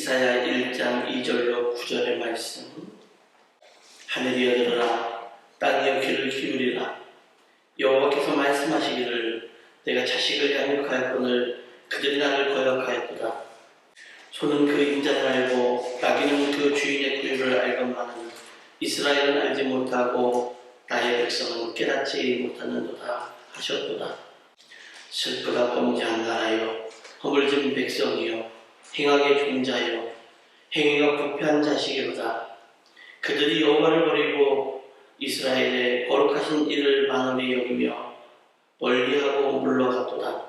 이사야 1장 2절로 9절의 말씀. 하늘이여 들으라, 땅이여 귀를 기울이라. 여호와께서 말씀하시기를 내가 자식을 양육하였거늘 그들이 나를 거역하였도다. 소는 그 인자를 알고 나귀는 그 주인의 구유를 알건만은 이스라엘은 알지 못하고 나의 백성은 깨닫지 못하는도다 하셨도다. 슬프다 범죄한 나라여, 허물진 백성이여, 행악의 종자여, 행위가 부패한 자식이로다. 그들이 여호와를 버리고 이스라엘의 거룩하신 이를 만홀히 여기며 멀리하고 물러갔도다.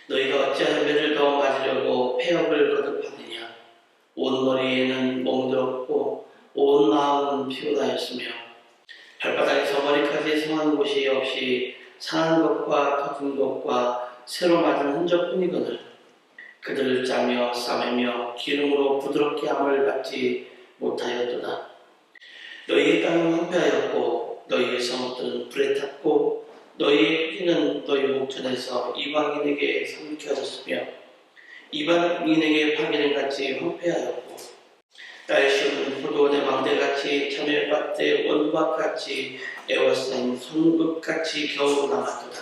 너희가 어찌하여 매를 더 맞으려고 폐역을 거듭하느냐. 온 머리에는 멍들었고 온 마음은 피곤하였으며 발바닥에서 머리까지 성한 곳이 없이 상한 것과 터진 것과 새로 맞은 흔적뿐이거늘 그들을 짜며 싸매며 기름으로 부드럽게 함을 받지 못하였도다. 너희의 땅은 황폐하였고 너희의 성읍들은 불에 탔고 너희의 토지는 너희 목전에서 이방인에게 삼켜졌으며 이방인에게 파괴된 같이 황폐하였고 날씨는 포도원의 망대같이 참외밭의 원두밭같이 에워싼 성읍같이 겨우 남았도다.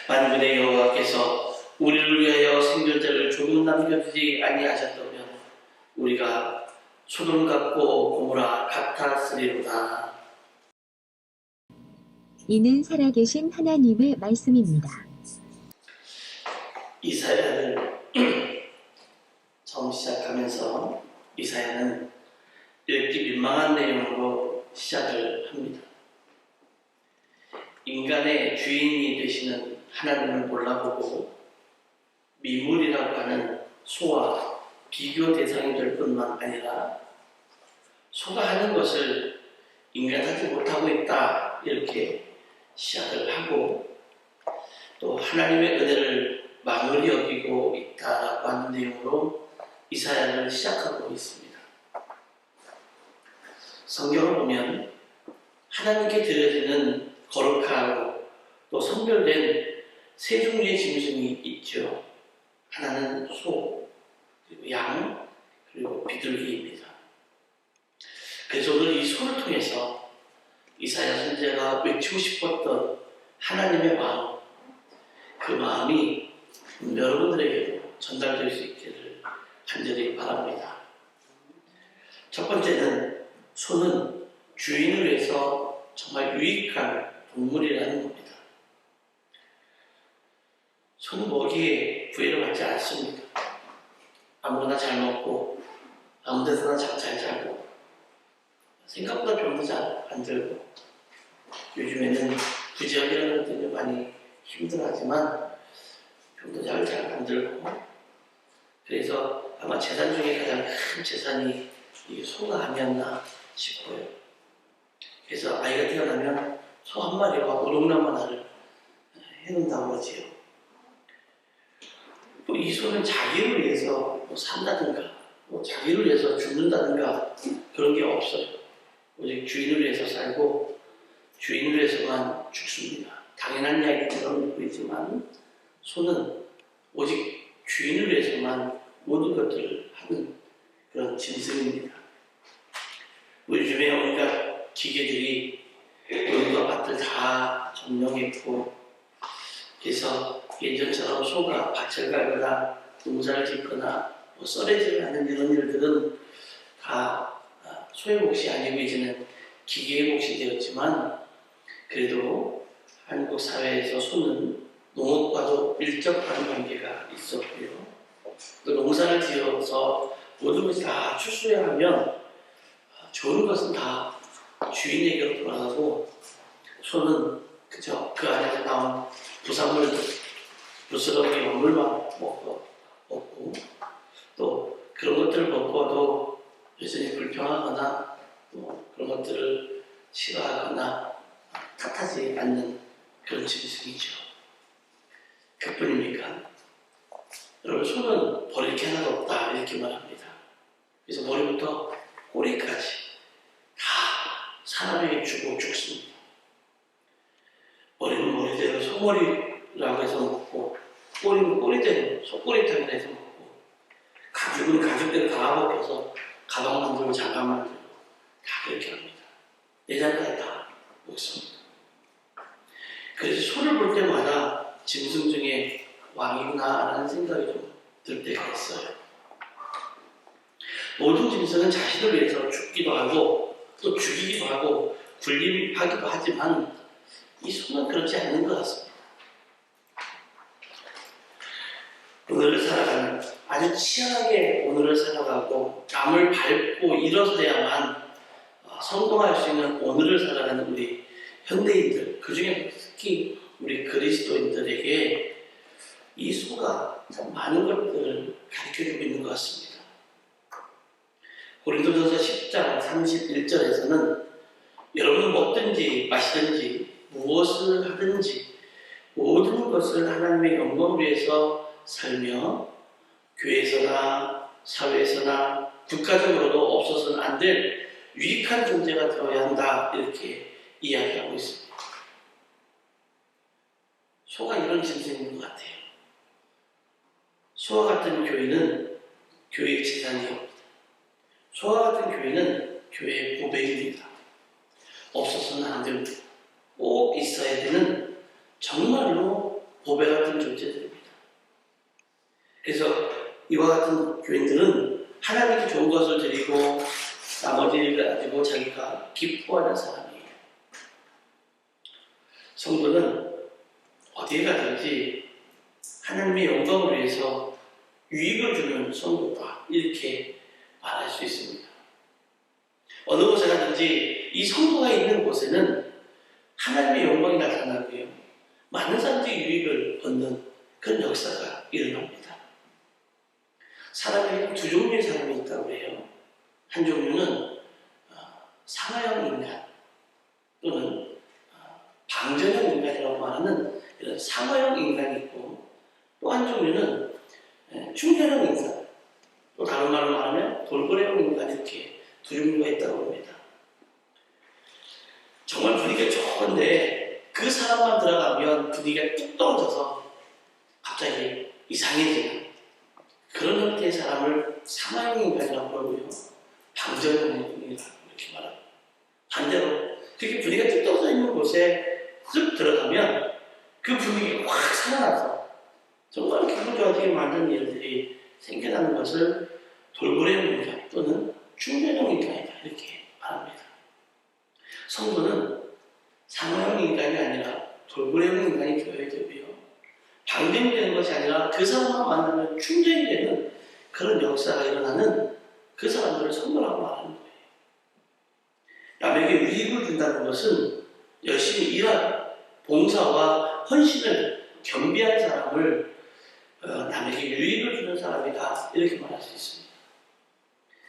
만군의 여호와께서 우리를 위하여 생존자를 조금 남겨두지 아니하셨다면 우리가 소돔 같고 고모라 같았으리로다. 이는 살아계신 하나님의 말씀입니다. 이사야를 처음 시작하면서 이사야는 읽기 민망한 내용으로 시작을 합니다. 인간의 주인이 되시는 하나님을 몰라보고 미물이라고 하는 소와 비교 대상이 될 뿐만 아니라 소가 하는 것을 인간이 하지 못하고 있다 이렇게 시작을 하고 또 하나님의 은혜를 만홀히 여기고 있다라고 하는 내용으로 이사야를 시작하고 있습니다. 성경을 보면 하나님께 드려지는 거룩하고 또 선별된 세 종류의 짐승이 있죠. 하나는 소, 그리고 양, 그리고 비둘기입니다. 그래서 오늘 이 소를 통해서 이사야 선지자가 외치고 싶었던 하나님의 마음, 그 마음이 여러분들에게도 전달될 수 있기를 간절히 바랍니다. 첫 번째는 소는 주인을 위해서 정말 유익한 동물이라는 겁니다. 소는 먹이에 구애를 받지 않습니다. 아무거나 잘 먹고 아무 데서나 잘 자고 생각보다 병도 잘 안 들고 요즘에는 부지런이라는 것들이 많이 힘들어하지만 병도 잘 안 들고 그래서 아마 재산 중에 가장 큰 재산이 이 소가 아니었나 싶어요. 그래서 아이가 태어나면 소 한 마리와 오동나무 하나를 해놓는다고 하지요. 또 이 소는 자기를 위해서 산다든가 자기를 위해서 죽는다든가 그런 게 없어요. 오직 주인을 위해서 살고 주인을 위해서만 죽습니다. 당연한 이야기처럼 보이지만 소는 오직 주인을 위해서만 모든 것들을 하는 그런 짐승입니다. 요즘에 온갖 기계들이 온갖 밭을 다 점령했고 그래서 예전처럼 소가 밭을 갈거나 농사를 짓거나 썰어지를 하는 이런 일들은 다 소의 몫이 아니고 이제는 기계의 몫이 되었지만 그래도 한국 사회에서 소는 농업과도 밀접한 관계가 있었고요. 또 농사를 지어서 모든 것이 다 추수해야 하면 좋은 것은 다 주인에게로 돌아가고 소는 그저 그 안에서 나온 부산물들 부스러기 물만 먹고 또 그런 것들을 먹고도 여전히 불평하거나 또 그런 것들을 싫어하거나 탓하지 않는 그런 짐승이죠. 그뿐입니까? 여러분 소는 버릴 게 하나도 없다 이렇게 말합니다. 그래서 머리부터 꼬리까지 다 사람에게 주고 죽습니다. 머리는 머리대로 소머리라고 해서 먹고 꼬리는 꼬리대로 소꼬리탕이라 해서 먹고 가죽은 가죽대로 다 벗겨서 가방 만들고 장갑 만들고 다 그렇게 합니다. 내장까지 다 먹습니다. 그래서 소를 볼 때마다 짐승 중에 왕이구나라는 생각이 좀 들 때가 있어요. 모든 짐승은 자신을 위해서 죽기도 하고 또 죽이기도 하고 군림하기도 하지만 이 소는 그렇지 않는 것 같습니다. 오늘을 살아가는 아주 치열하게 오늘을 살아가고 남을 밟고 일어서야만 성공할 수 있는 오늘을 살아가는 우리 현대인들, 그 중에 특히 우리 그리스도인들에게 이 소가 참 많은 것들을 가르쳐주고 있는 것 같습니다. 고린도전서 10장 31절에서는 여러분은 먹든지 마시든지 무엇을 하든지 모든 것을 하나님의 영광을 위해서 살며 교회에서나 사회에서나 국가적으로도 없어서는 안 될 유익한 존재가 되어야 한다, 이렇게 이야기하고 있습니다. 소가 이런 짐승인 것 같아요. 소와 같은 교회는 교회의 재산이옵니다. 소와 같은 교회는 교회의 보배입니다. 없어서는 안 됩니다. 꼭 있어야 되는 정말로 보배 같은 존재들입니다. 그래서 이와 같은 교인들은 하나님께 좋은 것을 드리고 나머지를 가지고 자기가 기뻐하는 사람이에요. 성도는 어디에 가든지 하나님의 영광을 위해서 유익을 주는 성도다, 이렇게 말할 수 있습니다. 어느 곳에 가든지 이 성도가 있는 곳에는 하나님의 영광이 나타나고요, 많은 사람들이 유익을 얻는 그런 역사가 일어납니다. 사람에게는 두 종류의 사람이 있다고 해요. 한 종류는 상하형 인간 또는 방전형 인간이라고 말하는 이런 상하형 인간이 있고, 또 한 종류는 중간형 인간, 또 다른 말로 말하면 돌고래형 인간, 이렇게 두 종류가 있다고 합니다. 정말 분위기가 좋은데 그 사람만 들어가면 분위기가 뚝 떨어져서 갑자기 이상해지는 그런 형태의 사람을 상하형 인간이라고 하고요, 방전형 인간 이렇게 말합니다. 반대로 그렇게 분위기가 뚝 떨어져 있는 곳에 쓱 들어가면 그 분위기가 확 살아나서 정말 기분 좋아지게 만드는 일들이 생겨나는 것을 돌고래형 인간 또는 중전형 인간이다, 이렇게 말합니다. 성도는 상하형 인간이 아니라 돌고래형 인간이 되어야 되고요, 방전이 되는 것이 아니라 그 사람만 만나면 충전이 되는 그런 역사가 일어나는 그 사람들을 성도라고 말하는 거예요. 남에게 유익을 준다는 것은 열심히 일하는 봉사와 헌신을 겸비한 사람을 남에게 유익을 주는 사람이다, 이렇게 말할 수 있습니다.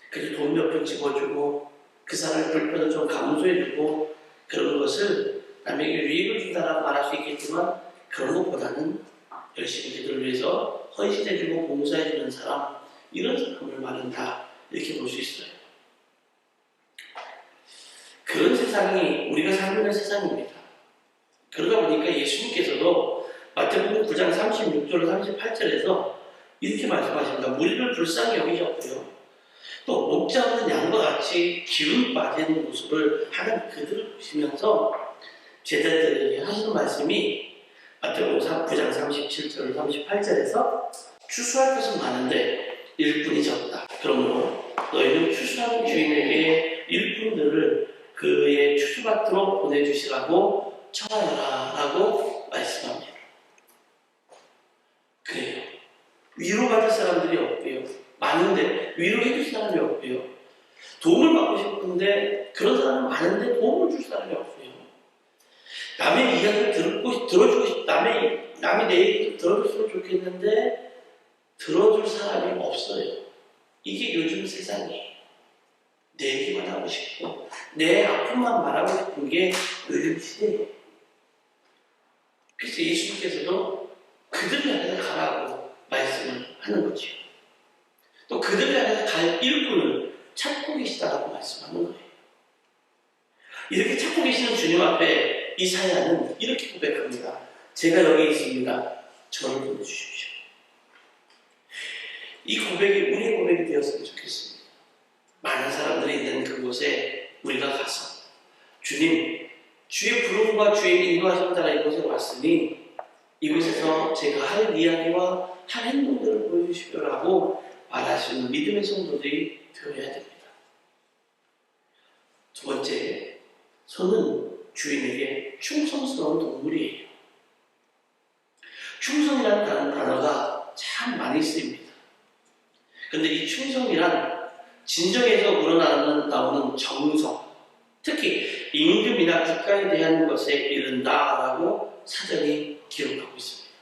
그래서 돈 몇 푼 집어주고 그 사람의 불편을 좀 감수해주고 그런 것을 남에게 유익을 준다라고 말할 수 있겠지만, 그런 것보다는 열심히 그들을 위해서 헌신해주고 봉사해주는 사람, 이런 사람을 말한다, 이렇게 볼 수 있어요. 그런 세상이 우리가 살고 있는 세상입니다. 그러다 보니까 예수님께서도 마태복음 9장 36절 38절에서 이렇게 말씀하십니다. 무리를 불쌍히 여기셨고요, 또 목자 없는 양과 같이 기운 빠진 모습을 하는 그들을 보시면서 제자들에게 하시는 말씀이 마태복음 9장 37절 38절에서 추수할 것은 많은데 일꾼이 적다. 그러므로 너희는 추수하는 주인에게 일꾼들을 그의 추수밭으로 보내주시라고 청하여라, 라고 말씀합니다. 그래요. 위로받을 사람들이 없고요, 많은데 위로해줄 사람이 없고요, 도움을 받고 싶은데 그런 사람은 많은데 도움을 줄 사람이 없고요, 남의 이야기를 들어주고 싶, 남이 내 얘기를 들어줬으면 좋겠는데 들어줄 사람이 없어요. 이게 요즘 세상이에요. 내 얘기만 하고 싶고 내 아픔만 말하고 싶은 게 요즘 시대예요. 그래서 예수님께서도 그들을 향해서 가라고 말씀을 하는 거죠. 또 그들을 향해서 갈 일꾼을 찾고 계시다라고 말씀하는 거예요. 이렇게 찾고 계시는 주님 앞에 이사야는 이렇게 고백합니다. 제가 여기 있습니다. 저를 보내주십시오. 이 고백이 우리의 고백이 되었으면 좋겠습니다. 많은 사람들이 있는 그곳에 우리가 가서 주님, 주의 부름과 주의 인도하심 따라 이곳에 왔으니 이곳에서 제가 할 이야기와 할 행동들을 보여주시오라고 말하시는 믿음의 성도들이 되어야 됩니다. 두 번째, 소는 주인에게 충성스러운 동물이에요. 충성이라는 단어가 참 많이 쓰입니다. 근데 이 충성이란 진정에서 우러나오는 정성, 특히 임금이나 국가에 대한 것에 이른다라고 사전이 기록하고 있습니다.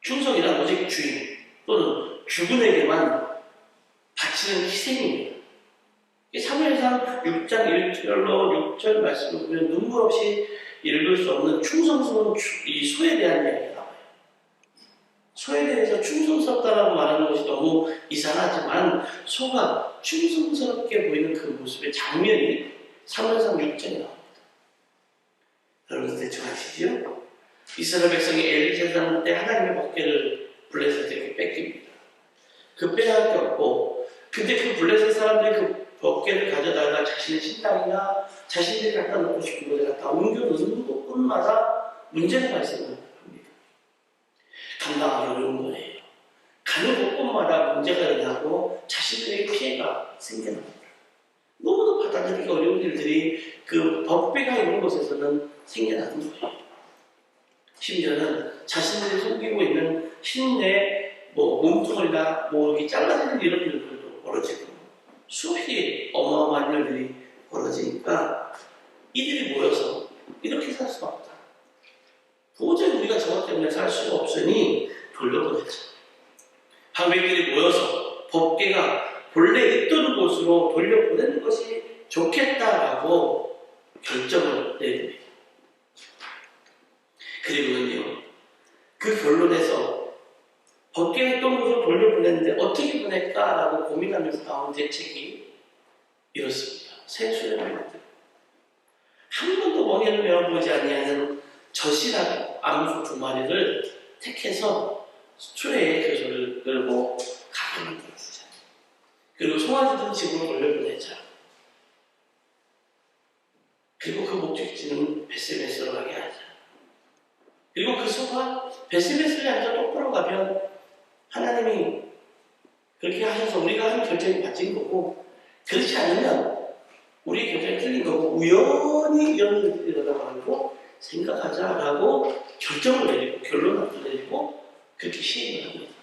충성이란 오직 주인 또는 주군에게만 바치는 희생입니다. 사무엘상 6장 1절로 6절 말씀을 보면 눈물 없이 읽을 수 없는 충성스러운 이 소에 대한 이야기가 나와요. 소에 대해서 충성스럽다라고 말하는 것이 너무 이상하지만 소가 충성스럽게 보이는 그 모습의 장면이 사무엘상 6장에 나옵니다. 여러분 대충 아시죠? 이스라엘 백성이 엘리사장 때 하나님의 법궤를 블레셋에게 뺏깁니다. 그 빼앗을 게 없고 근데 그 블레셋 사람들이 그 법궤를 가져다가 자신의 신당이나 자신들이 갖다 놓고 싶은 곳에 갖다 옮겨 놓는 곳마다 문제가 발생합니다. 감당하기 어려운 거예요. 가는 곳마다 문제가 일어나고 자신들에게 피해가 생겨납니다. 너무도 받아들이기 어려운 일들이 그 법궤가 있는 곳에서는 생겨나는 거예요. 심지어는 자신들이 숨기고 있는 신내 몸뚱어리나 이렇게 잘라지는 이런 일들도 벌어지고 수없이 어마어마한 일들이 벌어지니까 이들이 모여서 이렇게 살 수 없다. 도저히 우리가 저것 때문에 살 수가 없으니 돌려보내자. 방백들이 모여서 법궤가 본래 있던 곳으로 돌려보내는 것이 좋겠다라고 결정을 내립니다. 그리고는요, 그 결론에서 법궤가 있던 곳으로 돌려보냈는데 어떻게 보낼까라고 고민하면서 나온 대책이 이렇습니다. 새수레를 만들고 한 번도 멍에를 메어보지 아니하는 젖이라고 암소 2마리를 택해서 수레에 그 소를 끌고 가게 만들었어요. 그리고 송아지들은 집으로 돌려보내자. 그리고 그 목적지는 베스메스로 가게 하자. 그리고 그 소가 베스메스를 향해서 똑바로 가면 하나님이 그렇게 하셔서 우리가 한 결정이 맞은 거고, 그렇지 않으면 우리의 결정이 틀린 거고 우연히 이런 일이 일어나가지고 생각하자라고 결정을 내리고 결론을 내리고 그렇게 시행을 합니다.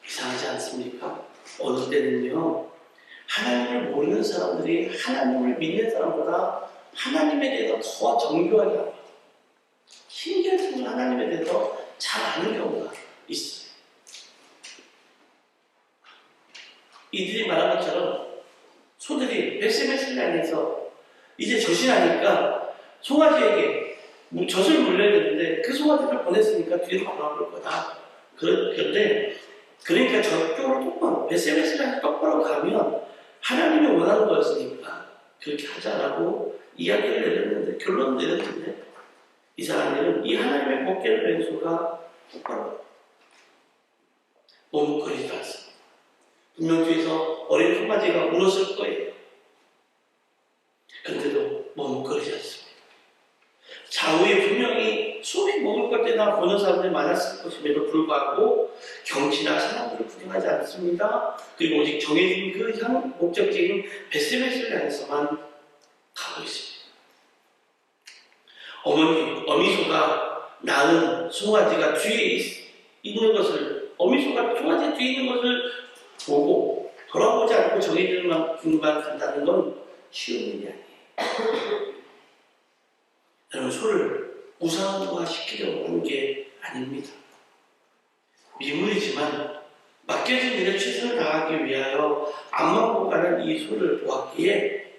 이상하지 않습니까? 어느 때는요, 하나님을 모르는 사람들이 하나님을 믿는 사람보다 하나님에 대해서 더 정교하게 합니다. 신기한 하나님에 대해서 잘 아는 경우가 있어요. 이들이 말한 것처럼 소들이 베스메스를 향해서 이제 젖이나니까 송아지에게 젖을 물려야 되는데 그 송아지를 보냈으니까 뒤로 돌아볼 거다. 그런데 그러니까 저쪽으로 똑바로 베스메스를 향해서 똑바로 가면 하나님이 원하는 거였으니까 그렇게 하자라고 이야기를 내렸는데 결론을 내렸는데 이상한 일은 이 하나님의 법궤를 뺀 소가 똑바로 머뭇거리지 않습니다. 분명 뒤에서 어린 송아지가 울었을 거예요. 그런데도 머뭇거리지 않습니다. 좌우에 분명히 수없이 먹을 것들이나 보는 사람들이 많았을 것임에도 불구하고 경치나 사람들을 구경하지 않습니다. 그리고 오직 정해진 그 목적지인 베스메스를 향해서만 가고 있습니다. 어미소가 낳은 송아지가 뒤에 있는 것을, 어미소가 송아지 뒤에 있는 것을 보고 돌아보지 않고 정해진 길만 간다는 건 쉬운 일이 아니에요. 여러분, 소를 우상화시키려고 하는 게 아닙니다. 미물이지만 맡겨진 일에 최선을 다하기 위하여 앞만 보고 가는 이 소를 보았기에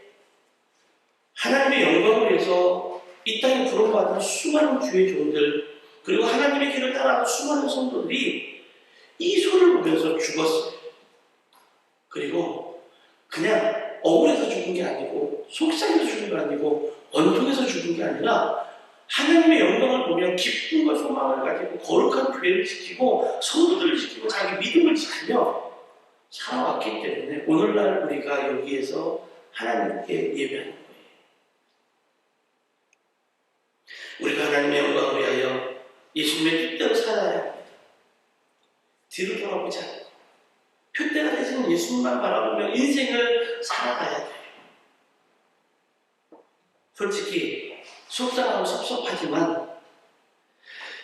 하나님의 영광을 위해서 이 땅에 부름받은 수많은 주의 종들, 그리고 하나님의 길을 따라가는 수많은 성도들이 이 소를 보면서 죽었어요. 그리고 그냥 억울해서 죽은 게 아니고 속상해서 죽은 게 아니고 원통해서 죽은 게 아니라 하나님의 영광을 보며 기쁨과 소망을 소망을 가지고 거룩한 교회를 지키고 성도들을 지키고 자기 믿음을 지키며 살아왔기 때문에 오늘날 우리가 여기에서 하나님께 예배하는 거예요. 우리가 하나님의 영광을 위하여 예수님의 뜻대로 살아야 합니다. 뒤로 돌아보지 않고 표대가 되시는 예수님만 바라보며 인생을 살아가야 돼요. 솔직히 속상하고 섭섭하지만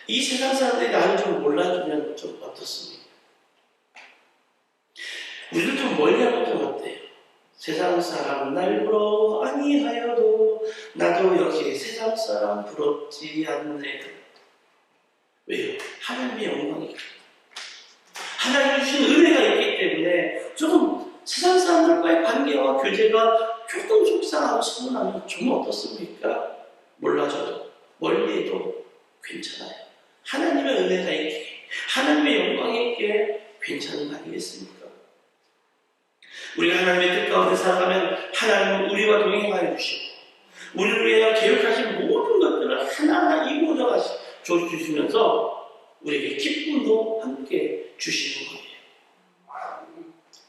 이 세상 사람들이 나를 좀 몰라주면 좀 어떻습니까? 우리를 좀 멀리하고 좀 어때요? 세상 사람 날 부러워 아니하여도 나도 역시 세상 사람 부럽지 않네. 왜요? 하나님의 영광이 하나님 주신 은혜가 있기 때문에 조금 세상 사람들과의 관계와 교제가 조금 속상하고 서운하면 좀 어떻습니까? 몰라줘도 멀리해도 괜찮아요. 하나님의 은혜가 있기에 하나님의 영광이 있기에 괜찮은 거 아니겠습니까? 우리가 하나님의 뜻 가운데 살아가면 하나님은 우리와 동행하여 주시고 우리를 위하여 계획하신 모든 것들을 하나하나 이루어져 주시면서 우리에게 기쁨도 함께 주시는 거예요.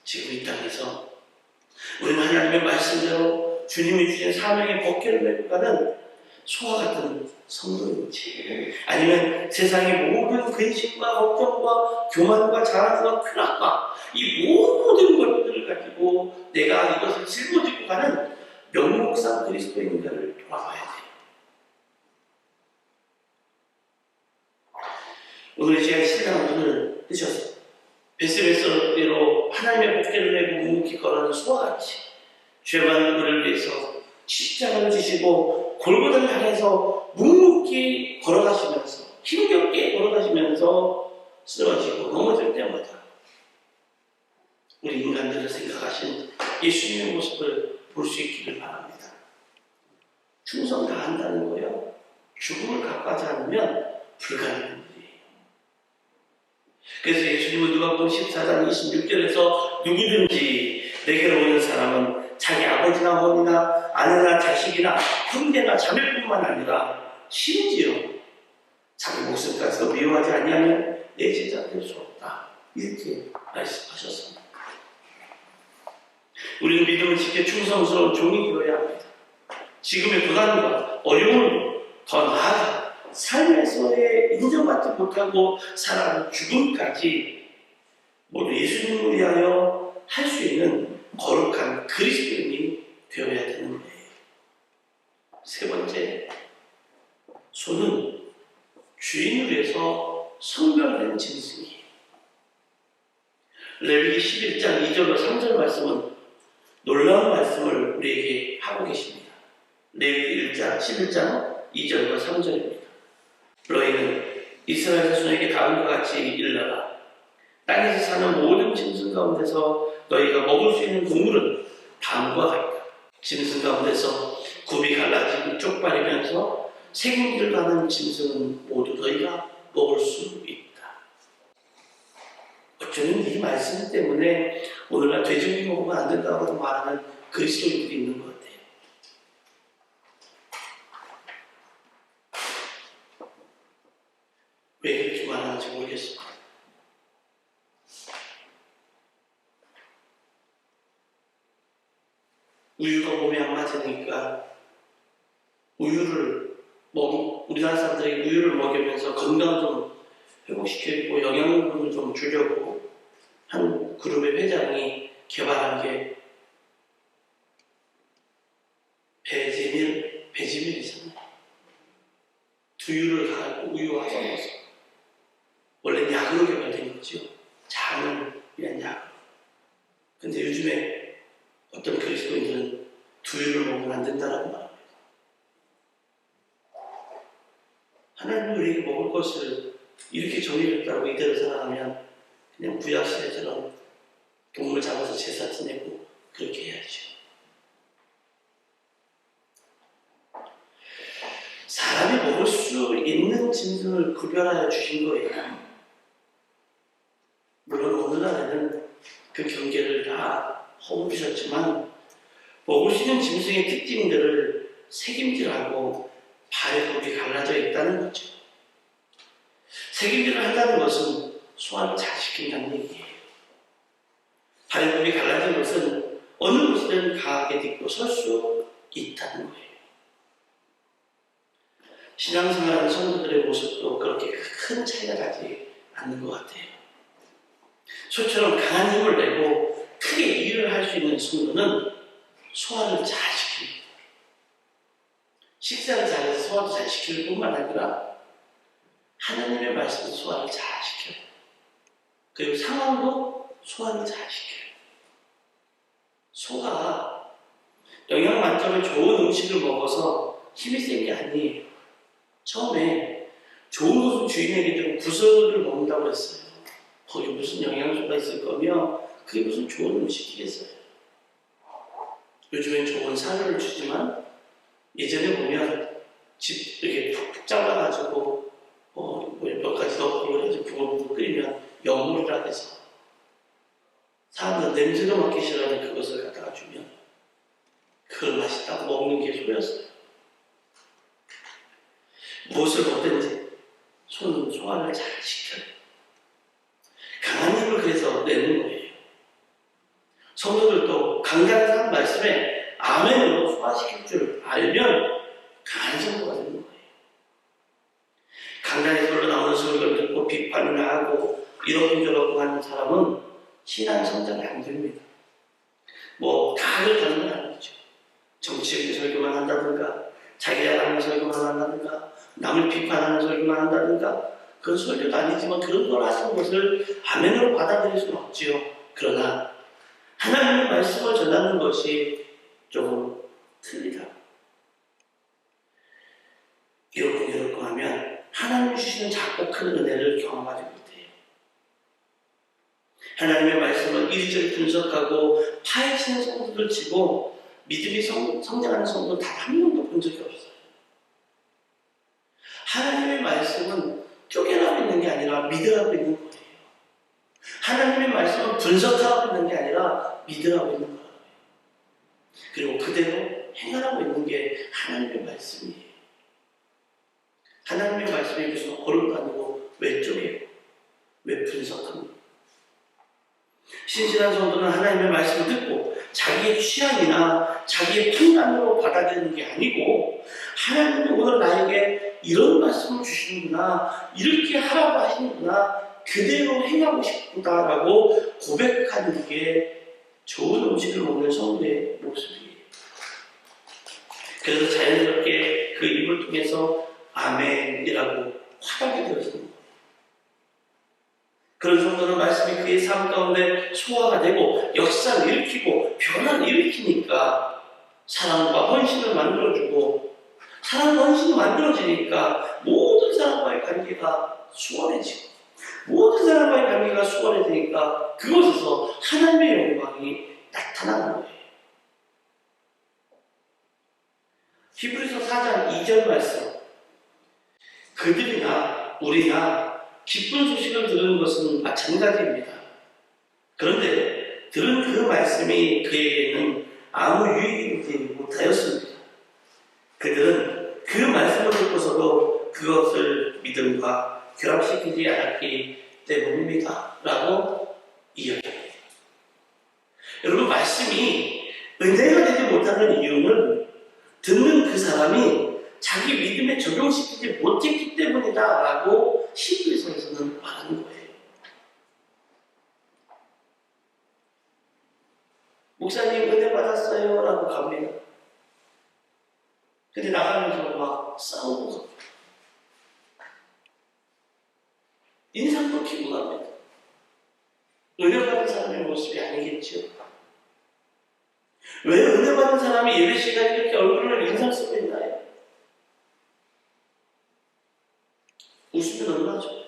지금 이 땅에서 우리는 하나님의 말씀대로 주님이 주신 사명의 법궤를 메고 가는 소와 같은 성도인지 아니면 세상의 모든 근심과 걱정과 교만과 자랑과 쾌락과 이 모든 것들을 가지고 내가 이것을 짊어지고 가는 명목상 그리스도인가를 돌아봐야 돼요. 오늘 이 시간 신랑은 눈을 뜨셨어요. 베스베스로 하나님의 법궤를 메고 묵묵히 걸어가는 소와 같이 죄만 우리를 위해서 십자가를 지시고 골고다를 향해서 묵묵히 걸어가시면서 힘겹게 걸어가시면서 쓰러지고 넘어질 때마다 우리 인간들을 생각하신 예수님의 모습을 볼 수 있기를 바랍니다. 충성 다한다는 거예요. 죽음을 각하지 않으면 불가능한 일이에요. 그래서 예수님은 누가복음 14장 26절에서 누구든지 내게로 오는 사람은 자기 아버지나 어머니나 아내나 자식이나 형제나 자매뿐만 아니라 심지어 자기 목숨까지도 미워하지 아니하면 내 제자 될 수 없다. 이렇게 말씀하셨습니다. 우리는 믿음을 지켜 충성스러운 종이 되어야 합니다. 지금의 고난과 어려움을 더 나아가 삶에서의 인정받지 못하고 살아가는 죽음까지 모두 예수님을 위하여 할 수 있는 거룩한 그리스도인이 되어야 되는 거예요. 세 번째, 소는 주인을 위해서 성별된 짐승이에요. 레위기 11장 2절과 3절 말씀은 놀라운 말씀을 우리에게 하고 계십니다. 레위기 11장 2절과 3절입니다. 너희는 이스라엘 자손에게 다음과 같이 일러라. 땅에서 사는 모든 짐승 가운데서 너희가 먹을 수 있는 동물은 다음과 같다. 짐승 가운데서 굽이 갈라지고 쪽팔리면서 생기를 가는 짐승은 모두 너희가 먹을 수 있다. 어쩌면 이 말씀 때문에 오늘날 돼지고기 먹으면 안 된다고 말하는 그리스도인들이 있는 것 같아요. 왜 그렇게 말하는지 모르겠습니다. 우유가 몸에 안 맞으니까 우리나라 사람들이 우유를 먹이면서 건강을 좀 회복시키고 영양분을 좀 주려고 한 그룹의 회장이 개발한 게 배지밀이잖아요. 두유를 가지고 우유와 섞어서 원래 약으로 개발된 거죠. 장을 위한 약으로. 근데 요즘에 어떤 그리스도인들은 두유를 먹으면 안 된다라고 말합니다. 하나님은 우리에게 먹을 것을 이렇게 정해줬다고 이대로 살아가면 그냥 구약시대처럼 동물 잡아서 제사 지내고 그렇게 해야죠. 사람이 먹을 수 있는 짐승을 구별하여 주신 거예요. 물론 오늘날에는 그 경계를 다 허물으셨지만 먹을 수 있는 짐승의 특징들을 책임질하고 발에 굽이 갈라져 있다는 거죠. 책임질을 한다는 것은 소화를 잘 시킨다는 얘기예요. 발걸음이 갈라진 것은 어느 곳이든 강하게 딛고 설 수 있다는 거예요. 신앙생활하는 성도들의 모습도 그렇게 큰 차이가 나지 않는 것 같아요. 소처럼 강한 힘을 내고 크게 일을 할 수 있는 성도는 소화를 잘 시킵니다. 식사를 잘해서 소화도 잘 시킬 뿐만 아니라 하나님의 말씀을 소화를 잘 시켜요. 그리고 상황도 소화를 잘 시켜요. 소가 영양 만점의 좋은 음식을 먹어서 힘이 센 게 아니에요. 처음에 좋은 것을 주인에게 주고 구슬을 먹는다고 했어요. 거기 무슨 영양소가 있을 거며 그게 무슨 좋은 음식이겠어요. 요즘엔 좋은 사료를 주지만 예전에 보면 집 이렇게 푹푹 잘라가지고 몇 가지 넣고 해서 부글부글 끓이면 영물이라 해서 사람들 냄새도 맡기 싫어하는 그것을 갖다가 주면 그걸 맛있다고 먹는 게 소였어요. 무엇을 먹든지 소는 소화를 잘 시켜요. 강한 힘을 그래서 내는 거예요. 성도들도 강단한 말씀에 아멘으로 소화시킬 줄 알면 강한 성도가 되는 거예요. 강단에서 흘러나오는 소리를 듣고 비판을 하고 이러고저러고 하는 사람은 신앙 성장이 안 됩니다. 다 그렇다는 건 아니죠. 정치적인 설교만 한다든가 자기 자랑하는 설교만 한다든가 남을 비판하는 설교만 한다든가 그건 설교도 아니지만 그런 걸 하시는 것을 아멘으로 받아들일 수는 없지요. 그러나 하나님의 말씀을 전하는 것이 조금 틀리다. 이렇고 하면 하나님이 주시는 작고 큰 은혜를 경험하지 못해요. 하나님의 말씀을 이리저리 분석하고 파헤치는 성도들 치고 믿음이 성장하는 성도는 단 한 명도 본 적이 없어요. 하나님의 말씀은 쪼개나고 있는 게 아니라 믿으라고 있는 거예요. 하나님의 말씀은 분석하고 있는 게 아니라 믿으라고 있는 거예요. 그리고 그대로 행하라고 있는 게 하나님의 말씀이에요. 하나님의 말씀이 무슨 어른도 아니고 왜 쪼개요? 왜 분석합니까? 신실한 성도는 하나님의 말씀을 듣고 자기의 취향이나 자기의 판단으로 받아들이는 게 아니고 하나님이 오늘 나에게 이런 말씀을 주시는구나, 이렇게 하라고 하시는구나, 그대로 행하고 싶다라고 고백하는 게 좋은 음식을 먹는 성도의 모습이에요. 그래서 자연스럽게 그 입을 통해서 아멘이라고 화답이 되어지는 거예요. 그런 성도는 말씀이 그의 삶 가운데 소화가 되고 역사를 일으키고 변화를 일으키니까 사랑과 헌신을 만들어주고 사랑과 헌신이 만들어지니까 모든 사람과의 관계가 수월해지고 모든 사람과의 관계가 수월해지니까 그곳에서 하나님의 영광이 나타나는 거예요. 히브리서 4장 2절 말씀, 그들이나 우리나 기쁜 소식을 들은 것은 마찬가지입니다. 그런데 들은 그 말씀이 그에게는 아무 유익이 되지 못하였습니다. 그들은 그 말씀을 듣고서도 그것을 믿음과 결합시키지 않았기 때문입니다. 라고 이야기합니다. 여러분, 말씀이 은혜가 되지 못하는 이유는 듣는 그 사람이 자기 믿음에 적용시키지 못했기 때문이다 라고 히브리서에서는 말하는 거예요. 목사님 은혜 받았어요 라고 갑니다. 근데 나가면서 막 싸우고 갑니다. 인상도 키고 갑니다. 은혜 받은 사람의 모습이 아니겠죠. 왜 은혜 받은 사람이 예배 시간에 이렇게 얼굴을 인상 쓰고 있나요? 웃으면 얼마나 좋아요.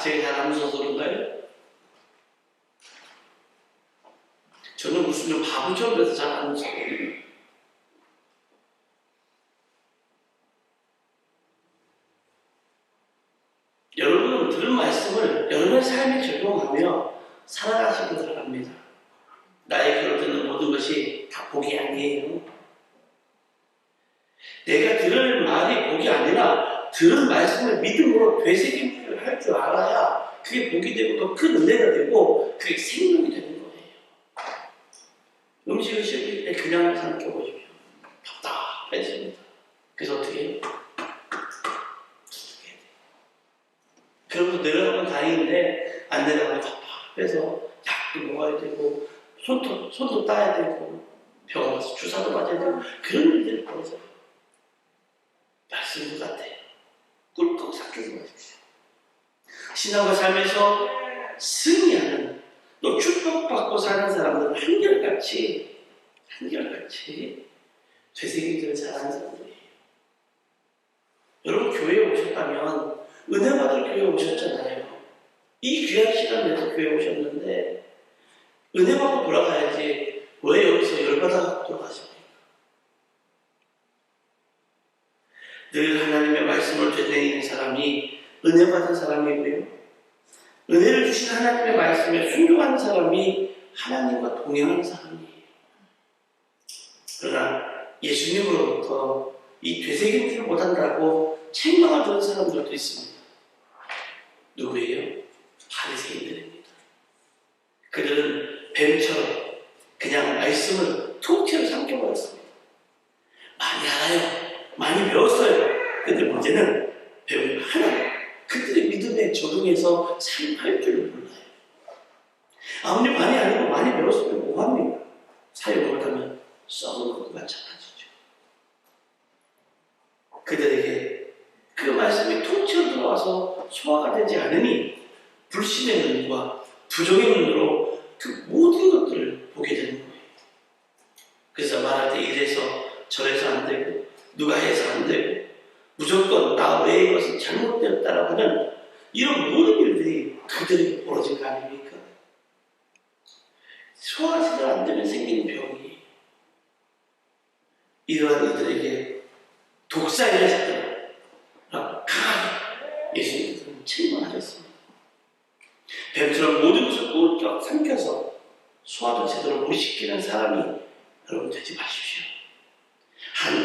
제가 잘 안 웃어서 그런가요? 저는 웃으면 바보처럼 돼서 잘 안 웃어요. 여러분은 들은 말씀을 여러분의 삶에 적용하며 살아가시길 바랍니다. 나의 귀로 듣는 모든 것이 다 복이 아니에요. 내가 들을 말이 복이 아니라 들은 말씀을 믿음으로 되새김질을 할 줄 알아야 그게 복이 되고 더 큰 은혜가 되고 그게 생명이 되는 거예요. 음식을 씹을 때 그냥 삼켜보십시오. 답답해집니다. 그래서 어떻게 해요? 두둑해야 돼요. 그러면서 내려가면 다행인데 안 내려가면 답답해서 약도 먹어야 되고 손도 따야 되고 병원 가서 주사도 맞아야 되고 그런 일들이 벌어져요. 말씀도 같아요. 꿀꺽 삭히지 마십시오. 신앙과 삶에서 승리하는 또 축복받고 사는 사람들은 한결같이 되새김질을 잘하는 사람들이에요. 여러분 교회에 오셨다면 은혜 받을 교회에 오셨잖아요. 이 귀한 시간 내서 교회에 오셨는데 은혜 받고 돌아가야지 왜 여기서 열받아갖고 돌아가십니까? 늘 하나님의 말씀을 되새기는 사람이 은혜 받은 사람이고요. 은혜를 주신 하나님의 말씀에 순종하는 사람이 하나님과 동행하는 사람이에요. 그러나 예수님으로부터 이 되새김질을 못한다고 책망을 듣는 사람들도 있습니다. 누구예요? 바리새인들입니다. 그들은 뱀처럼 그냥 말씀을 통째로 삼켜버렸습니다. 많이 알아요. 많이 배웠어요. 근데 문제는 배운 거 하나. 그들의 믿음에 적응해서 사용할 줄을 몰라요. 아무리 많이 알고 많이 배웠으면 뭐합니까? 사용을 못하면 썩은 것도 마찬가지죠. 그들에게 그 말씀이 통째로 들어와서 소화가 되지 않으니 불신의 눈과 부정의 눈으로 그 모든 것들을 보게 되는 거예요. 그래서 말할 때 이래서 저래서 안 되고 누가 해서 안 되고 무조건 나 외의 것은 잘못되었다라고 하는 이런 모든 일들이 그들에게 벌어진 거 아닙니까? 소화가 제대로 안 되면 생기는 병이 이러한 이들에게 독사의 자식들을 강하게 예수님께서는 책망하셨습니다. 뱀처럼 모든 것을 꿀꺽 삼켜서 소화도 제대로 못 시키는 사람이 여러분 되지 마십시오.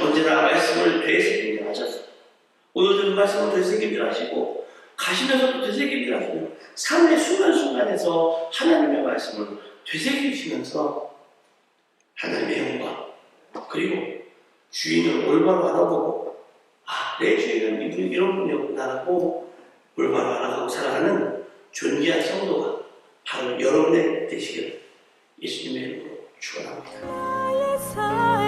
언제나 말씀을 되새김질 하셔서 오늘 들은 말씀을 되새김질 하시고 가시면서도 되새김질 하시고 삶의 순간순간에서 하나님의 말씀을 되새기시면서 하나님의 영광 그리고 주인을 올바로 알아보고 내 주인은 이분이 이런 분이었구나라고 올바로 알아가고 살아가는 존귀한 성도가 바로 여러분의 되시기를 예수님의 이름으로 축원합니다.